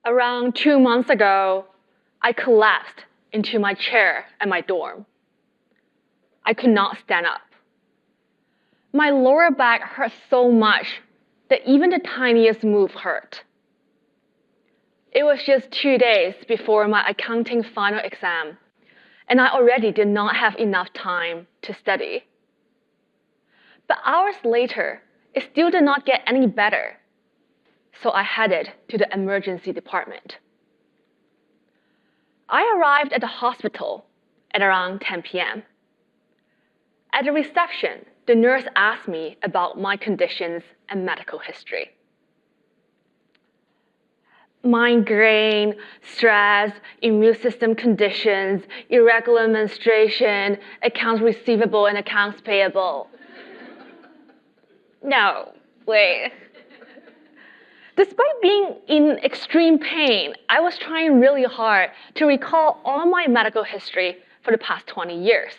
Around 2 months ago, I collapsed into my chair at my dorm. I could not stand up. My lower back hurt so much that even the tiniest move hurt. It was just 2 days before my accounting final exam, and I already did not have enough time to study. But hours later, it still did not get any better, so I headed to the emergency department. I arrived at the hospital at around 10 p.m. At the reception, the nurse asked me about my conditions and medical history. Migraine, stress, immune system conditions, irregular menstruation, accounts receivable and accounts payable. No, wait. Despite being in extreme pain, I was trying really hard to recall all my medical history for the past 20 years.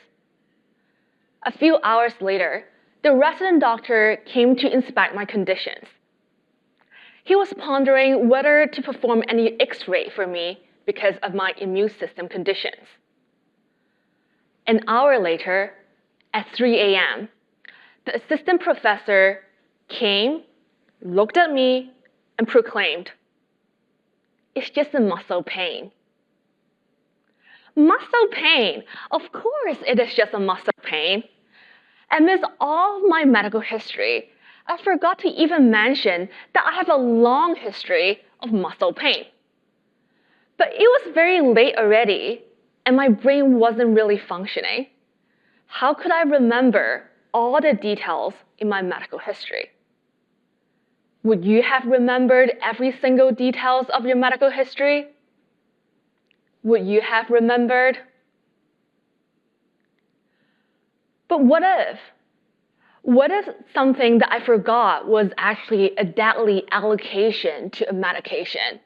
A few hours later, the resident doctor came to inspect my conditions. He was pondering whether to perform any X-ray for me because of my immune system conditions. An hour later, at 3 a.m., the assistant professor came, looked at me, and proclaimed, "It's just a muscle pain." Muscle pain? Of course it is just a muscle pain. Amidst all of my medical history, I forgot to even mention that I have a long history of muscle pain. But it was very late already, and my brain wasn't really functioning. How could I remember all the details in my medical history? Would you have remembered every single details of your medical history? Would you have remembered? But what if? What if something that I forgot was actually a deadly allocation to a medication?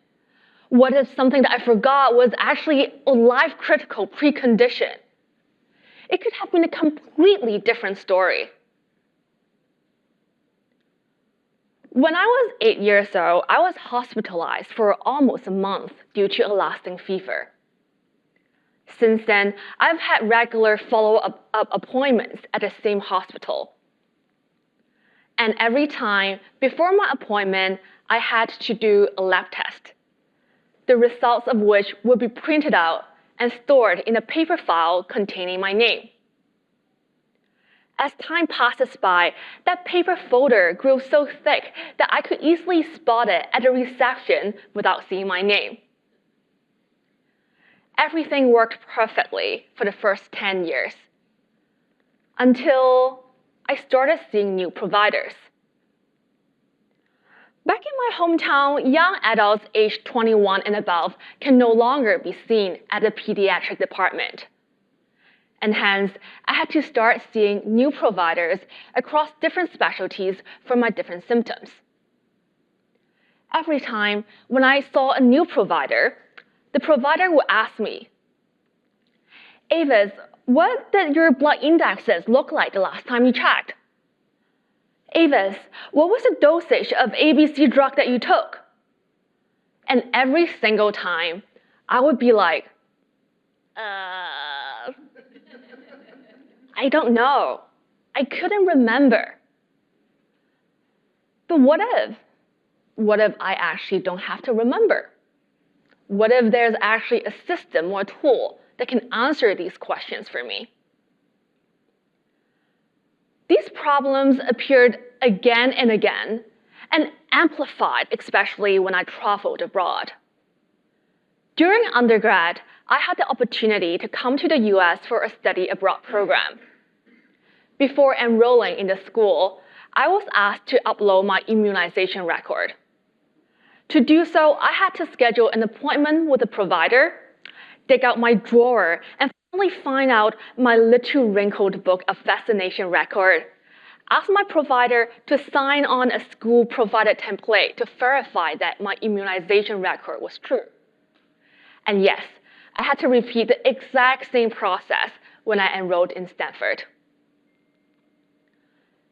What if something that I forgot was actually a life-critical precondition? It could have been a completely different story. When I was 8 years old, I was hospitalized for almost a month due to a lasting fever. Since then, I've had regular follow-up appointments at the same hospital. And every time, before my appointment, I had to do a lab test, the results of which would be printed out and stored in a paper file containing my name. As time passes by, that paper folder grew so thick that I could easily spot it at the reception without seeing my name. Everything worked perfectly for the first 10 years, until I started seeing new providers. Back in my hometown, young adults aged 21 and above can no longer be seen at the pediatric department. And hence, I had to start seeing new providers across different specialties for my different symptoms. Every time when I saw a new provider, the provider would ask me, "Avis, what did your blood indexes look like the last time you checked? Avis, what was the dosage of ABC drug that you took?" And every single time, I would be like, I don't know. I couldn't remember. But what if? What if I actually don't have to remember? What if there's actually a system or a tool that can answer these questions for me? These problems appeared again and again, and amplified especially when I traveled abroad. During undergrad, I had the opportunity to come to the US for a study abroad program. Before enrolling in the school, I was asked to upload my immunization record. To do so, I had to schedule an appointment with a provider, dig out my drawer, and finally find out my little wrinkled book of vaccination record, ask my provider to sign on a school-provided template to verify that my immunization record was true. And yes, I had to repeat the exact same process when I enrolled in Stanford.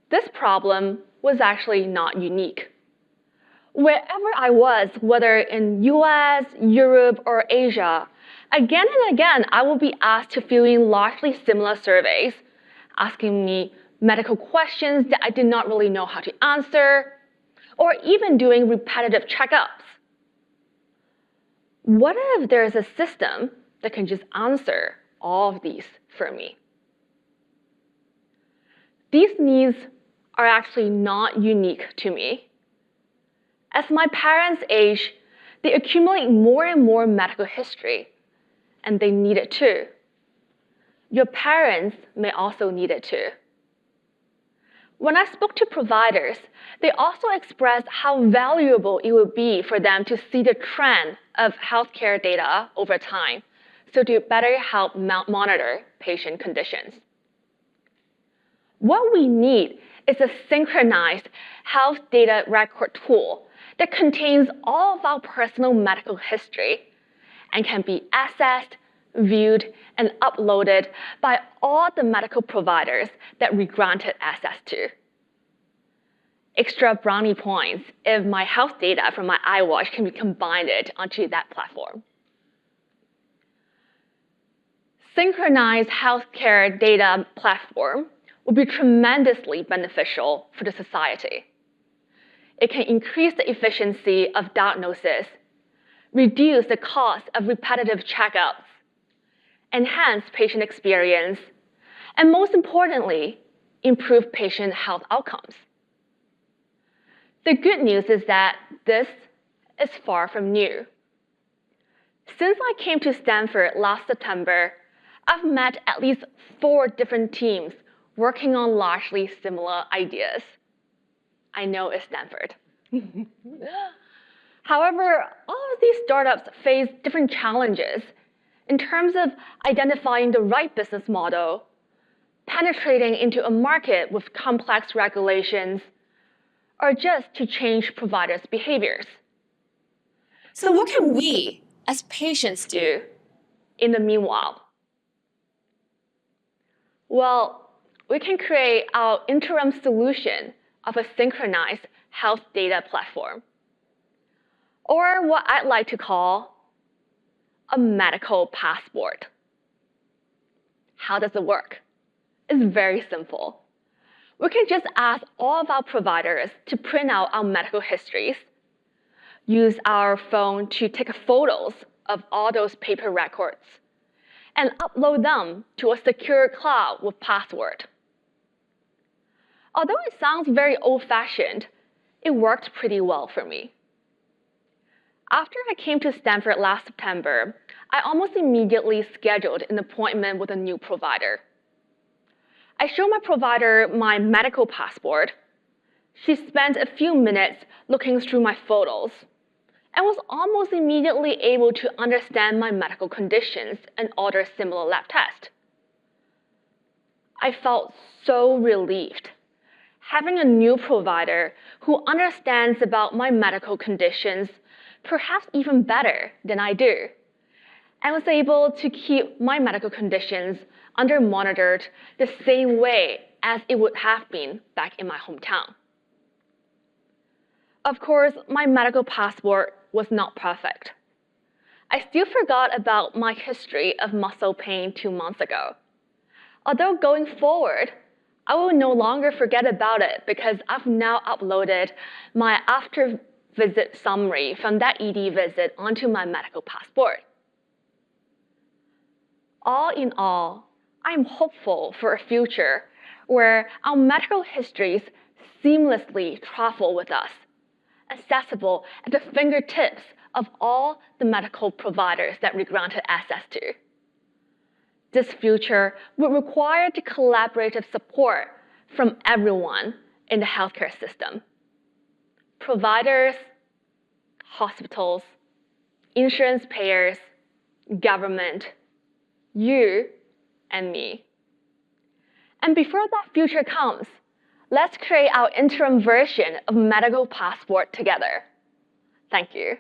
This problem was actually not unique. Wherever I was, whether in US, Europe, or Asia, again and again, I will be asked to fill in largely similar surveys, asking me medical questions that I did not really know how to answer, or even doing repetitive checkups. What if there's a system that can just answer all of these for me? These needs are actually not unique to me. As my parents age, they accumulate more and more medical history, and they need it too. Your parents may also need it too. When I spoke to providers, they also expressed how valuable it would be for them to see the trend of healthcare data over time, so to better help monitor patient conditions. What we need is a synchronized health data record tool that contains all of our personal medical history and can be accessed, viewed, and uploaded by all the medical providers that we granted access to. Extra brownie points if my health data from my iWatch can be combined onto that platform. Synchronized healthcare data platform will be tremendously beneficial for the society. It can increase the efficiency of diagnosis, reduce the cost of repetitive checkups, enhance patient experience, and most importantly, improve patient health outcomes. The good news is that this is far from new. Since I came to Stanford last September, I've met at least 4 different teams working on largely similar ideas. I know it's Stanford. However, all of these startups face different challenges in terms of identifying the right business model, penetrating into a market with complex regulations, or just to change providers' behaviors. So what can we, as patients, do in the meanwhile? Well, we can create our interim solution of a synchronized health data platform, or what I'd like to call a medical passport. How does it work? It's very simple. We can just ask all of our providers to print out our medical histories, use our phone to take photos of all those paper records, and upload them to a secure cloud with password. Although it sounds very old-fashioned, it worked pretty well for me. After I came to Stanford last September, I almost immediately scheduled an appointment with a new provider. I showed my provider my medical passport. She spent a few minutes looking through my photos and was almost immediately able to understand my medical conditions and order similar lab tests. I felt so relieved. Having a new provider who understands about my medical conditions perhaps even better than I do, and was able to keep my medical conditions under monitored the same way as it would have been back in my hometown. Of course, my medical passport was not perfect. I still forgot about my history of muscle pain 2 months ago. Although going forward, I will no longer forget about it because I've now uploaded my after-visit summary from that ED visit onto my medical passport. All in all, I'm hopeful for a future where our medical histories seamlessly travel with us, accessible at the fingertips of all the medical providers that we granted access to. This future would require the collaborative support from everyone in the healthcare system: providers, hospitals, insurance payers, government, you, and me. And before that future comes, let's create our interim version of medical passport together. Thank you.